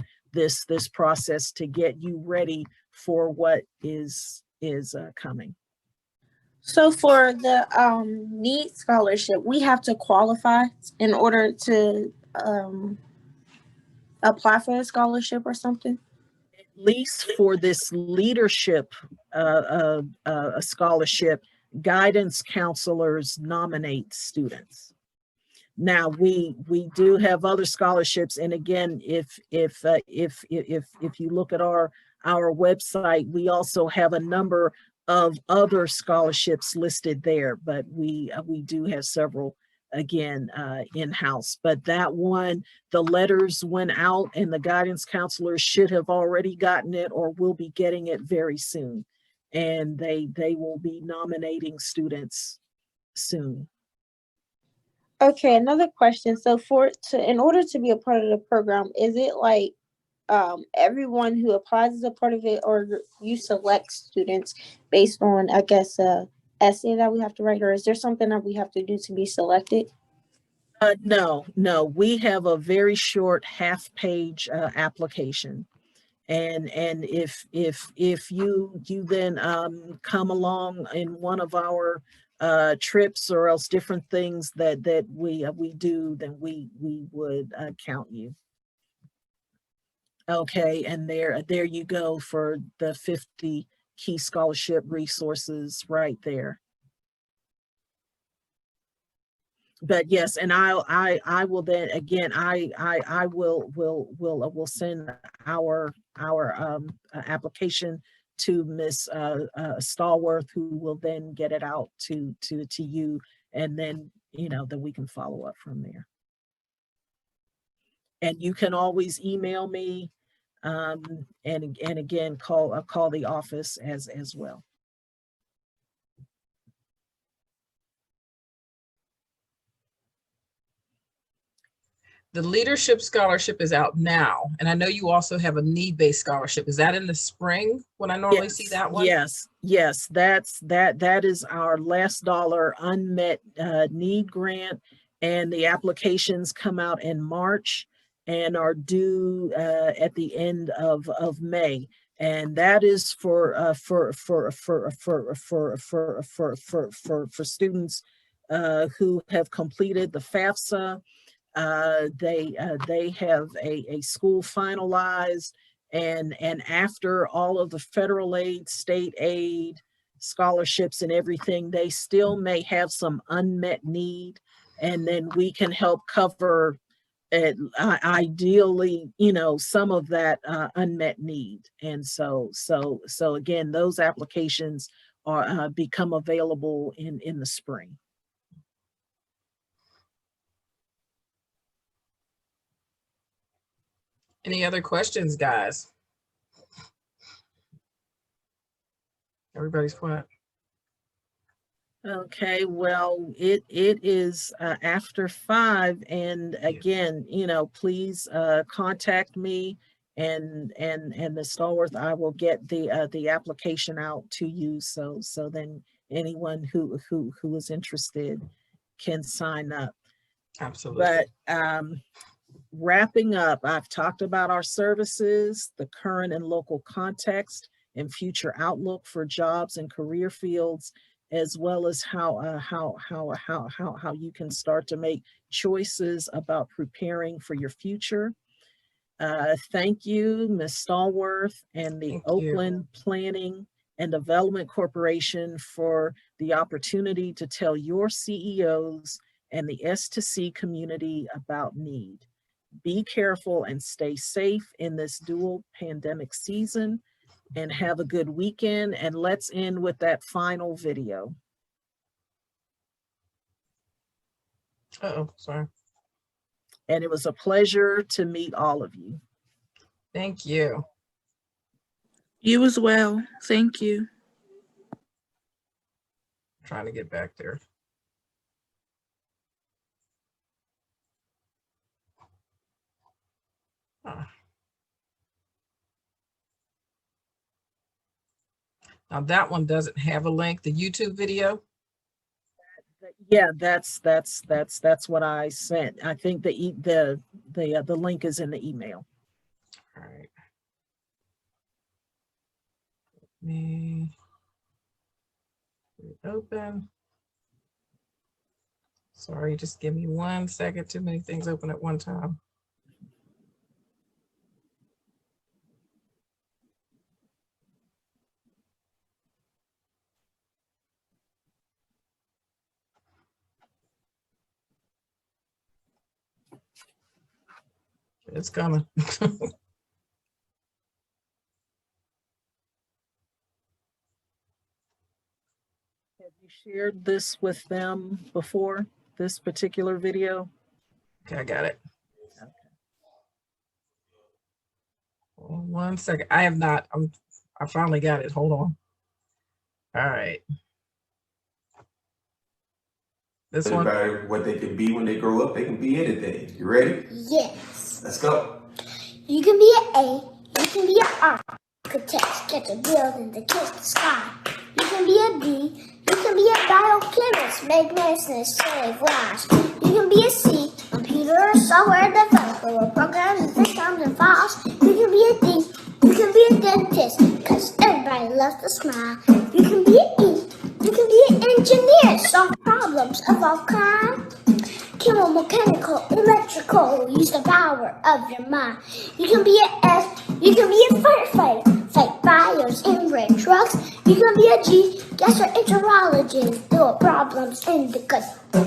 process to get you ready for what is coming. So for the NEED scholarship, we have to qualify in order to apply for a scholarship or something? At least for this leadership scholarship, guidance counselors nominate students. Now we do have other scholarships, and again, if you look at our website, we also have a number of other scholarships listed there, but we do have several again in-house. But that one, the letters went out and the guidance counselors should have already gotten it or will be getting it very soon, and they will be nominating students soon. Okay, another question. So in order to be a part of the program, is it like everyone who applies is a part of it, or you select students based on, I guess, a essay that we have to write, or is there something that we have to do to be selected? No, we have a very short half-page application. And if you then come along in one of our trips or else different things that we do, then we would count you. Okay, and there you go for the 50 key scholarship resources right there. But yes, and I will then again I will send our application to Miss Stallworth, who will then get it out to you, and then then we can follow up from there. And you can always email me, and again call the office as well. The leadership scholarship is out now, and I know you also have a need-based scholarship. Is that in the spring when I normally see that one? Yes, that is our last dollar unmet need grant, and the applications come out in March and are due at the end of May. And that is for students who have completed the FAFSA. They have a school finalized, and after all of the federal aid, state aid, scholarships and everything, they still may have some unmet need, and then we can help cover it, ideally, some of that unmet need. And so again, those applications are become available in the spring. Any other questions, guys? Everybody's quiet. Okay, well, it is after 5, and again, please contact me, and Ms. Stallworth, I will get the application out to you, so then anyone who is interested can sign up. Absolutely. But wrapping up, I've talked about our services, the current and local context, and future outlook for jobs and career fields, as well as how you can start to make choices about preparing for your future. Thank you, Ms. Stallworth and the Oakland Planning and Development Corporation for the opportunity to tell your CEOs and the S2C community about need. Be careful and stay safe in this dual pandemic season. and have a good weekend. And let's end with that final video. Uh-oh, sorry. And it was a pleasure to meet all of you. Thank you. You as well. Thank you. Trying to get back there. Now that one doesn't have a link, the YouTube video. Yeah, that's what I sent. I think the link is in the email. All right. Let me open. Sorry, just give me 1 second. Too many things open at one time. It's coming. Have you shared this with them before, this particular video? Okay, I got it. Okay. 1 second. I have not. I finally got it. Hold on. All right. This one. What they can be when they grow up, they can be anything. You ready? Yes. Let's go. You can be an A, you can be an architect, get a building to kiss the sky. You can be a B, you can be a biochemist, make medicine save lives. You can be a C, computer or software developer, with programs and systems and files. You can be a D, you can be a dentist, cause everybody loves to smile. You can be an E, you can be an engineer, solve problems of all kinds. Chemical, mechanical, electrical, use the power of your mind. You can be an F, you can be a firefighter, fight fires in red trucks. You can be a G, gastroenterologist, deal with problems in the gut.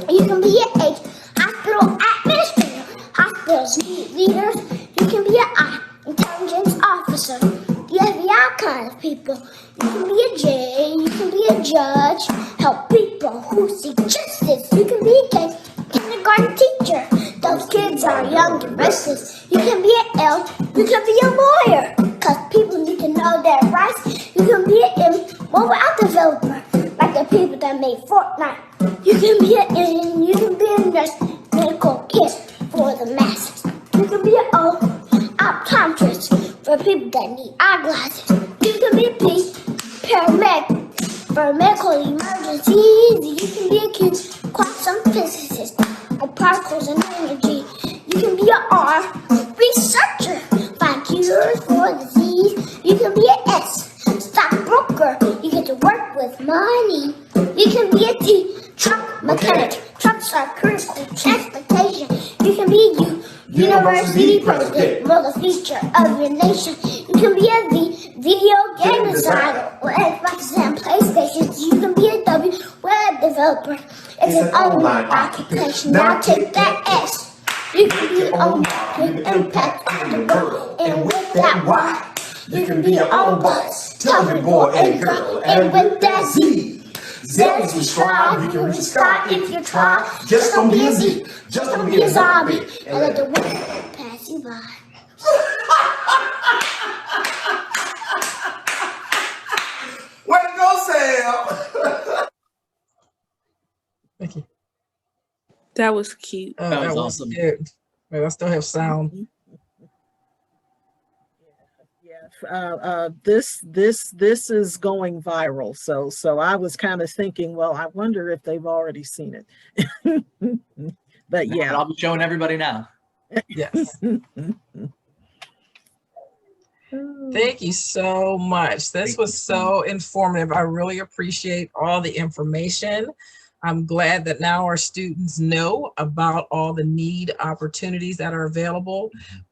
You can be an H, hospital administrator, hospitals need leaders. You can be an I, intelligence officer, the FBI kind of people. You can be a J, you can be a judge, help people who seek justice. You can be a K, kindergarten teacher, those kids are young and restless. You can be an L, you can be a lawyer, cause people need to know their rights. You can be an M, mobile app developer, like the people that made Fortnite. You can be an N, you can be a nurse, medical care for the masses. You can be an O, optometrist, for people that need eyeglasses. You can be a P, paramedic, for medical emergencies. You can be a Q, quantum physicist, of particles and energy. You can be an R, researcher, find cures for disease. You can be an S, stockbroker, you get to work with money. You can be a T, truck mechanic, trucks are critical transportation. You can be a U, university president, model feature of your nation. You can be a V, video game designer, or Xbox and PlayStations. You can be a W, web developer. It's an online occupation. Now take that S. You can be your own with impact on the world. And with that Y, you can be your own boss. Tell me boy and girl. And with that Z, Z is you strive. You can reach the sky if you try. Just don't be a Z. Just don't be a zombie. And let the world pass you by. Way to go, Sam! Thank you. That was cute. That was awesome. Cute. Wait, I still have sound. This is going viral. So I was kind of thinking, well, I wonder if they've already seen it. But yeah, I'll be showing everybody now. Yes. Thank you so much. This was so informative. I really appreciate all the information. I'm glad that now our students know about all the need opportunities that are available.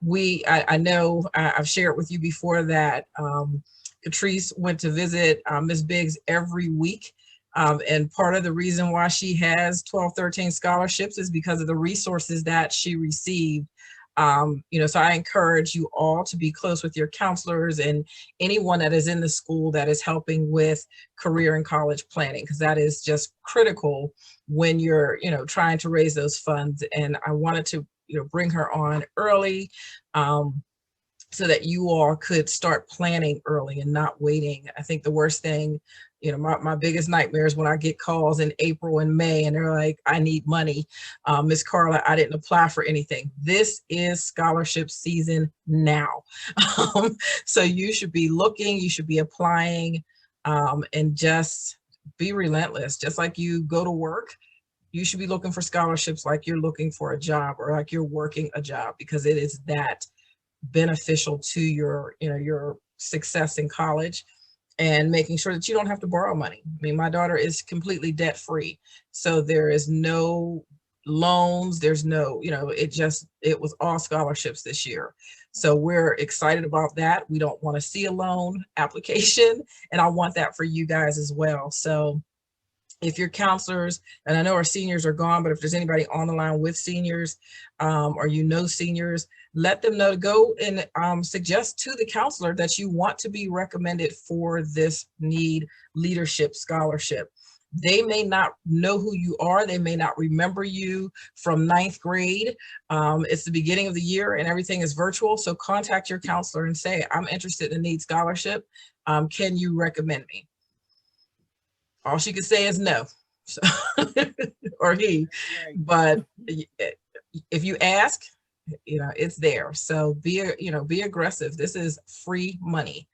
I know I've shared with you before that Catrice went to visit Ms. Biggs every week. And part of the reason why she has 12, 13 scholarships is because of the resources that she received So I encourage you all to be close with your counselors and anyone that is in the school that is helping with career and college planning, because that is just critical when you're, trying to raise those funds. And I wanted to, bring her on early, so that you all could start planning early and not waiting. I think the worst thing, my biggest nightmare is when I get calls in April and May and they're like, I need money. Miss Carla, I didn't apply for anything. This is scholarship season now. So you should be looking, you should be applying, and just be relentless. Just like you go to work, you should be looking for scholarships like you're looking for a job or like you're working a job, because it is that beneficial to your success in college, and making sure that you don't have to borrow money. I mean, my daughter is completely debt free, so there is no loans, there's no, it was all scholarships this year. So we're excited about that. We don't want to see a loan application, and I want that for you guys as well. So if your counselors, and I know our seniors are gone, but if there's anybody on the line with seniors, or seniors, let them know to go and suggest to the counselor that you want to be recommended for this NEED leadership scholarship. They may not know who you are. They may not remember you from 9th grade. It's the beginning of the year and everything is virtual. So contact your counselor and say, I'm interested in a NEED scholarship. Can you recommend me? All she could say is no, so, or he, but if you ask, it's there. So be aggressive. This is free money.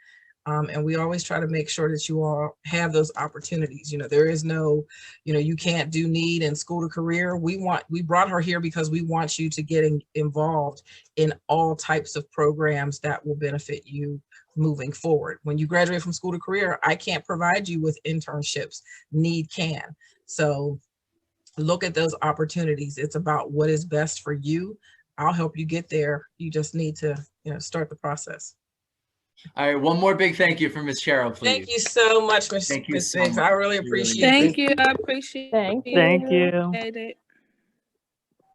And we always try to make sure that you all have those opportunities. There is no, you can't do NEED and school to career. We brought her here because we want you to get involved in all types of programs that will benefit you moving forward. When you graduate from school to career, I can't provide you with internships. NEED can. So look at those opportunities. It's about what is best for you. I'll help you get there. You just need to, start the process. All right, one more big thank you from Ms. Cheryl, please. Thank you so much, Ms. Biggs. I really appreciate it. Thank you. I appreciate it. Thank you. Appreciate it.